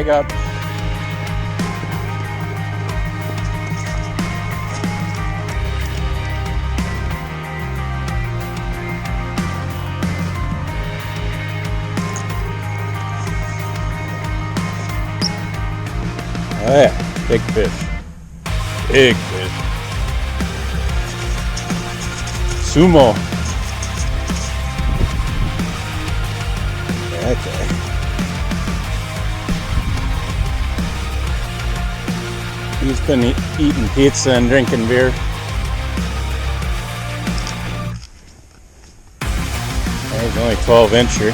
flag up. Oh yeah, big fish. Big fish. Sumo. Okay. He's been eating pizza and drinking beer. He's only 12-incher.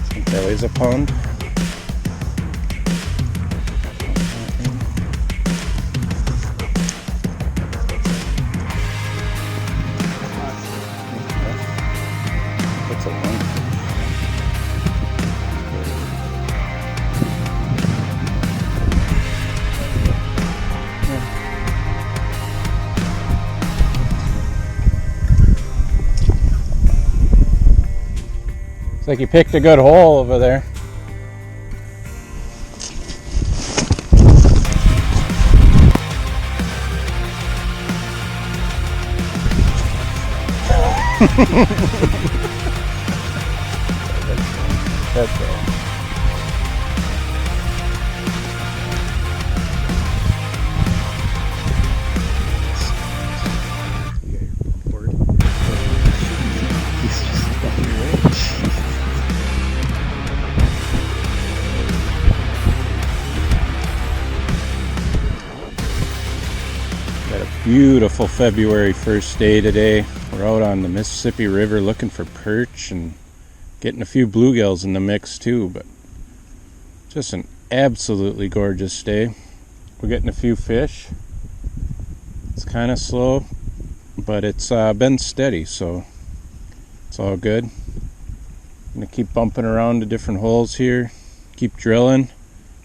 I think that weighs a pound. That's a one. Looks like you picked a good hole over there. That's all. Got a beautiful February 1st day today. We're out on the Mississippi River looking for perch and getting a few bluegills in the mix too, but just an absolutely gorgeous day. We're getting a few fish. It's kind of slow, but it's been steady, so it's all good. I'm gonna keep bumping around to different holes here, keep drilling,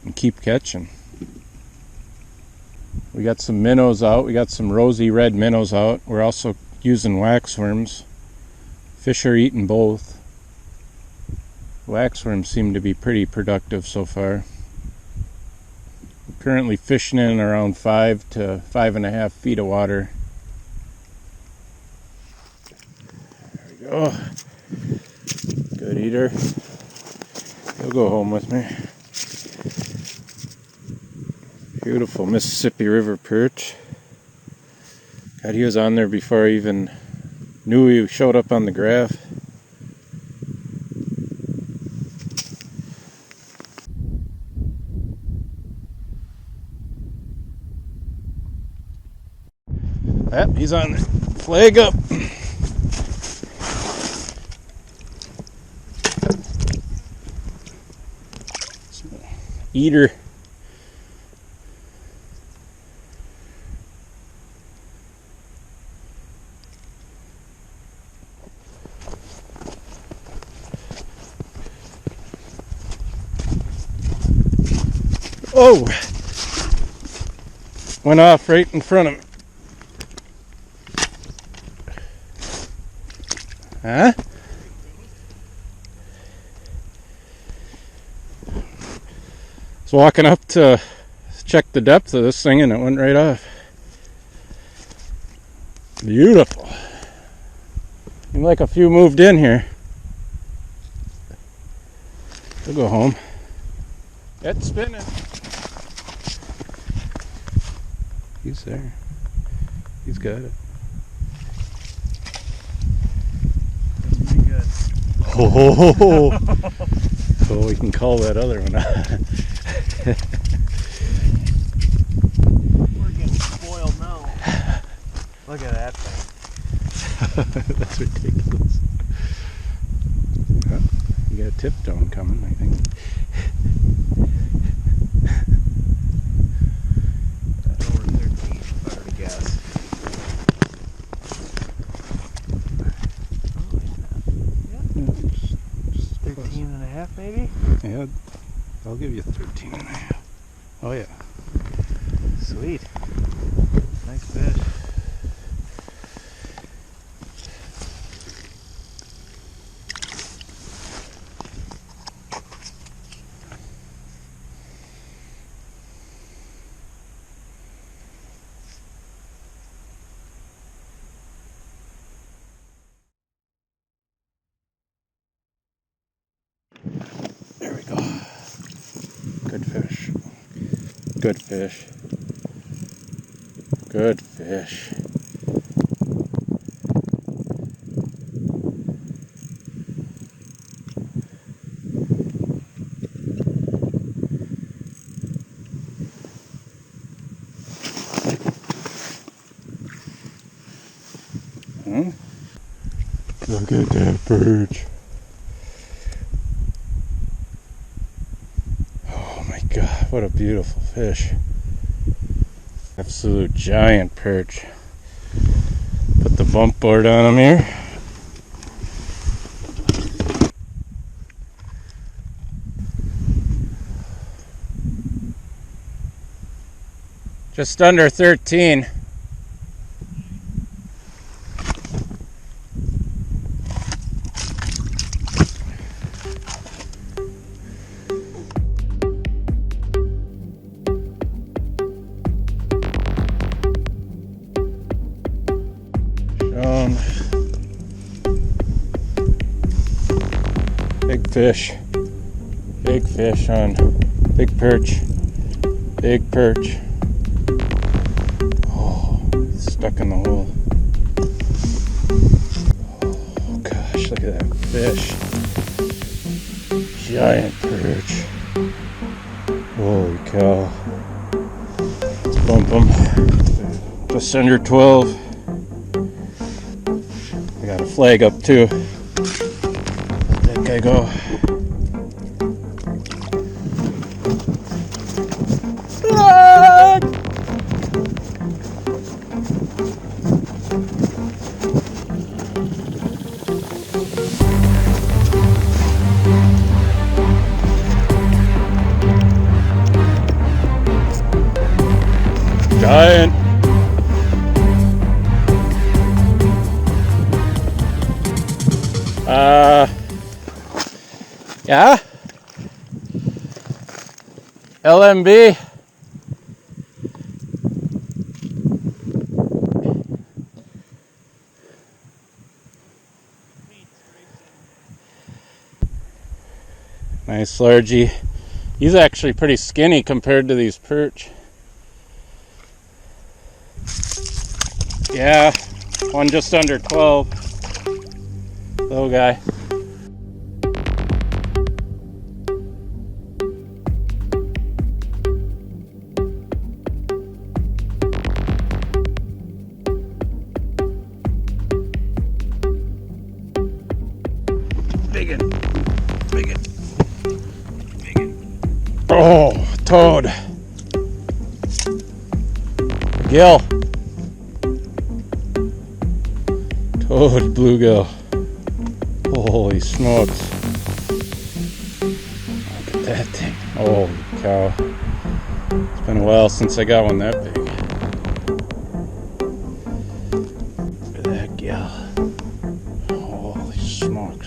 and keep catching. We got some minnows out. We got some rosy red minnows out. We're also using waxworms. Fish are eating both. Waxworms seem to be pretty productive so far. We're currently fishing in around 5 to 5.5 feet of water. There we go. Good eater. He'll go home with me. Beautiful Mississippi River perch. God, he was on there before I even knew he showed up on the graph. Yep, he's on there. Flag up. Eater. Oh! Went off right in front of me. Huh? I was walking up to check the depth of this thing and it went right off. Beautiful. Seems like a few moved in here. We'll go home. It's spinning. He's there. He's got it. Pretty good. Oh, so we can call that other one. We're getting spoiled now. Look at that thing. That's ridiculous. Oh, you got a tip tone coming, I think. Over 13, if I were to guess. Just 13 and a half, maybe? Yeah, I'll give you 13 and a half. Oh yeah. Sweet. Nice fish. There we go. Good fish. Good fish. Good fish. Look at that perch. Oh my God, what a beautiful fish. Absolute giant perch. Put the bump board on him here. Just under 13. Big fish on big perch, oh, stuck in the hole. Oh gosh, look at that fish, giant perch, holy cow. Let's bump him, just under 12. I got a flag up too. Let that guy go. Giant. Yeah. LMB. Nice largie. He's actually pretty skinny compared to these perch. Yeah, one just under 12. Little guy. Biggin. Oh, toad. Gill. Toad bluegill. Holy smokes. Look at that thing. Holy cow. It's been a while since I got one that big. Look at that gill. Holy smokes.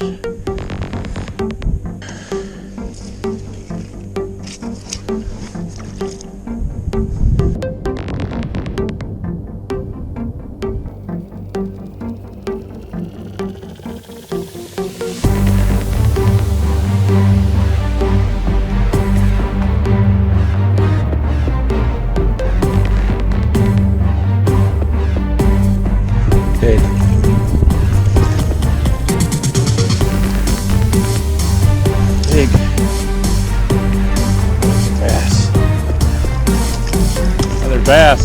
Big bass. Another bass.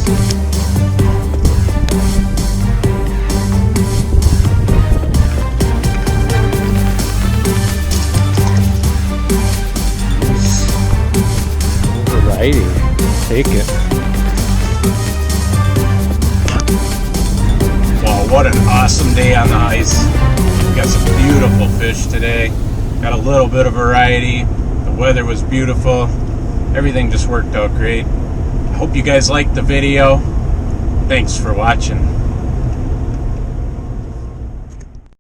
Variety. Take it. Wow, what an awesome day on the ice. We got some beautiful fish today. Got a little bit of variety. The weather was beautiful. Everything just worked out great. I hope you guys liked the video. Thanks for watching.